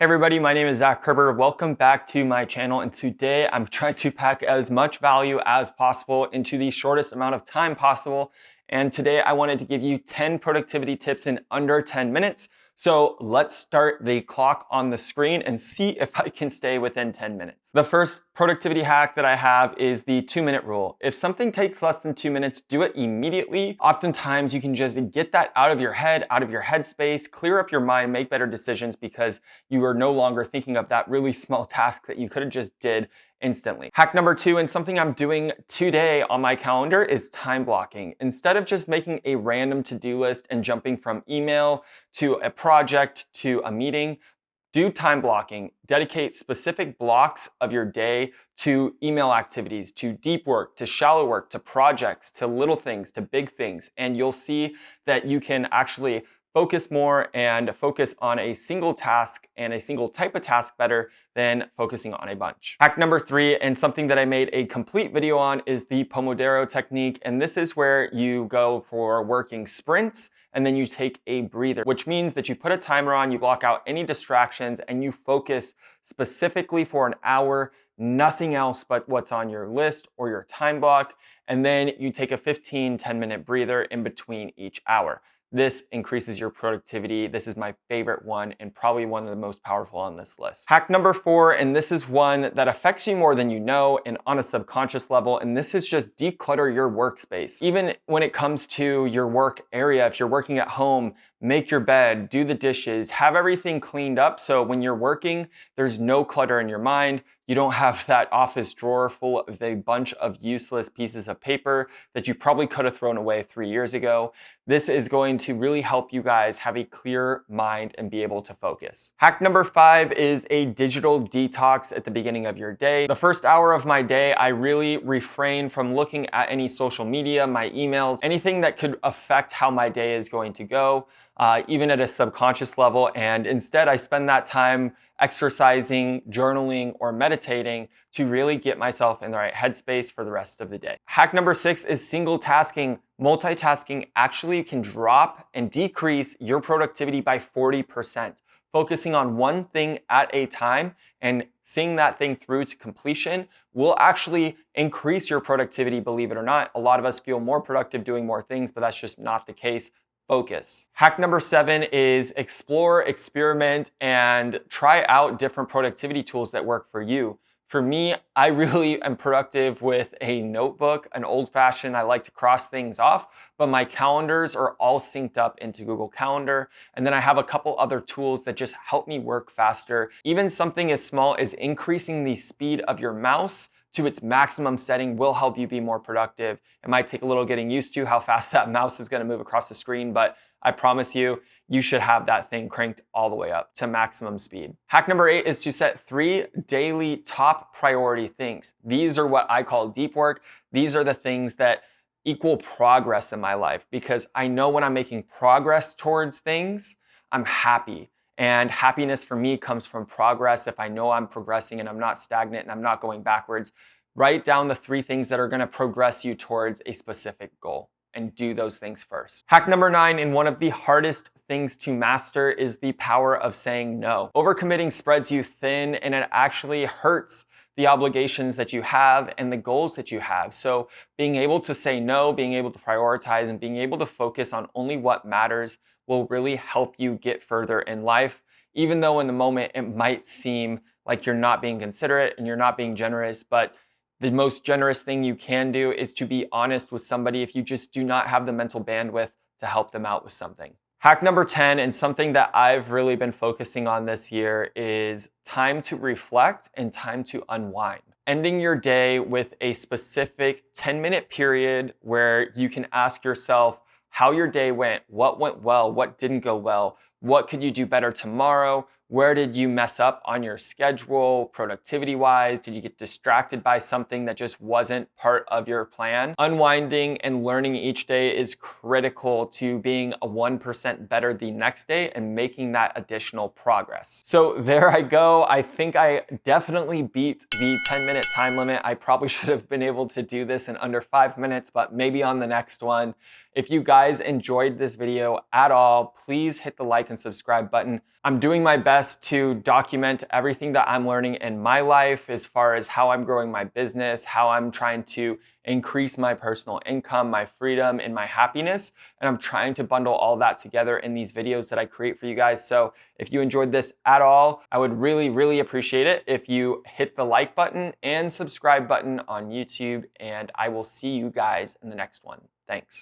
Hey everybody, my name is Zach Kerber. Welcome back to my channel, and today I'm trying to pack as much value as possible into the shortest amount of time possible. And today I wanted to give you 10 productivity tips in under 10 minutes. So let's start the clock on the screen and see if I can stay within 10 minutes. The first productivity hack that I have is the 2-minute rule. If something takes less than 2 minutes, do it immediately. Oftentimes you can just get that out of your head, out of your headspace, clear up your mind, make better decisions because you are no longer thinking of that really small task that you could have just did instantly. Hack number 2, and something I'm doing today on my calendar, is time blocking. Instead of just making a random to-do list and jumping from email to a project to a meeting, do time blocking. Dedicate specific blocks of your day to email activities, to deep work, to shallow work, to projects, to little things, to big things. And you'll see that you can actually focus more and focus on a single task and a single type of task better than focusing on a bunch. Hack number 3, and something that I made a complete video on, is the Pomodoro Technique. And this is where you go for working sprints and then you take a breather, which means that you put a timer on, you block out any distractions, and you focus specifically for an hour, nothing else but what's on your list or your time block. And then you take a 10-minute breather in between each hour. This increases your productivity. This is my favorite one and probably one of the most powerful on this list. Hack number 4, and this is one that affects you more than you know and on a subconscious level, and this is just declutter your workspace. Even when it comes to your work area, if you're working at home, make your bed, do the dishes, have everything cleaned up so when you're working, there's no clutter in your mind. You don't have that office drawer full of a bunch of useless pieces of paper that you probably could have thrown away 3 years ago. This is going to really help you guys have a clear mind and be able to focus. Hack number 5 is a digital detox at the beginning of your day. The first hour of my day, I really refrain from looking at any social media, my emails, anything that could affect how my day is going to go. Even at a subconscious level, and instead I spend that time exercising, journaling, or meditating to really get myself in the right headspace for the rest of the day. Hack number 6 is single tasking. Multitasking actually can drop and decrease your productivity by 40%. Focusing on one thing at a time and seeing that thing through to completion will actually increase your productivity, believe it or not. A lot of us feel more productive doing more things, but that's just not the case. Focus. Hack number 7 is explore, experiment, and try out different productivity tools that work for you. For me, I really am productive with a notebook, an old-fashioned. I like to cross things off, but my calendars are all synced up into Google Calendar. And then I have a couple other tools that just help me work faster. Even something as small as increasing the speed of your mouse to its maximum setting will help you be more productive. It might take a little getting used to how fast that mouse is going to move across the screen, but I promise you, you should have that thing cranked all the way up to maximum speed. Hack number 8 is to set 3 daily top priority things. These are what I call deep work. These are the things that equal progress in my life because I know when I'm making progress towards things, I'm happy. And happiness for me comes from progress. If I know I'm progressing and I'm not stagnant and I'm not going backwards, write down the 3 things that are going to progress you towards a specific goal and do those things first. Hack number 9, and one of the hardest things to master, is the power of saying no. Overcommitting spreads you thin and it actually hurts the obligations that you have and the goals that you have. So being able to say no, being able to prioritize, and being able to focus on only what matters will really help you get further in life, even though in the moment it might seem like you're not being considerate and you're not being generous. But the most generous thing you can do is to be honest with somebody if you just do not have the mental bandwidth to help them out with something. Hack number 10, and something that I've really been focusing on this year, is time to reflect and time to unwind. Ending your day with a specific 10-minute period where you can ask yourself how your day went well, what didn't go well, what could you do better tomorrow, where did you mess up on your schedule, productivity-wise? Did you get distracted by something that just wasn't part of your plan? Unwinding and learning each day is critical to being a 1% better the next day and making that additional progress. So there I go. I think I definitely beat the 10-minute time limit. I probably should have been able to do this in under 5 minutes, but maybe on the next one. If you guys enjoyed this video at all, please hit the like and subscribe button. I'm doing my best to document everything that I'm learning in my life as far as how I'm growing my business, how I'm trying to increase my personal income, my freedom, and my happiness. And I'm trying to bundle all that together in these videos that I create for you guys. So if you enjoyed this at all, I would really, really appreciate it if you hit the like button and subscribe button on YouTube. And I will see you guys in the next one. Thanks.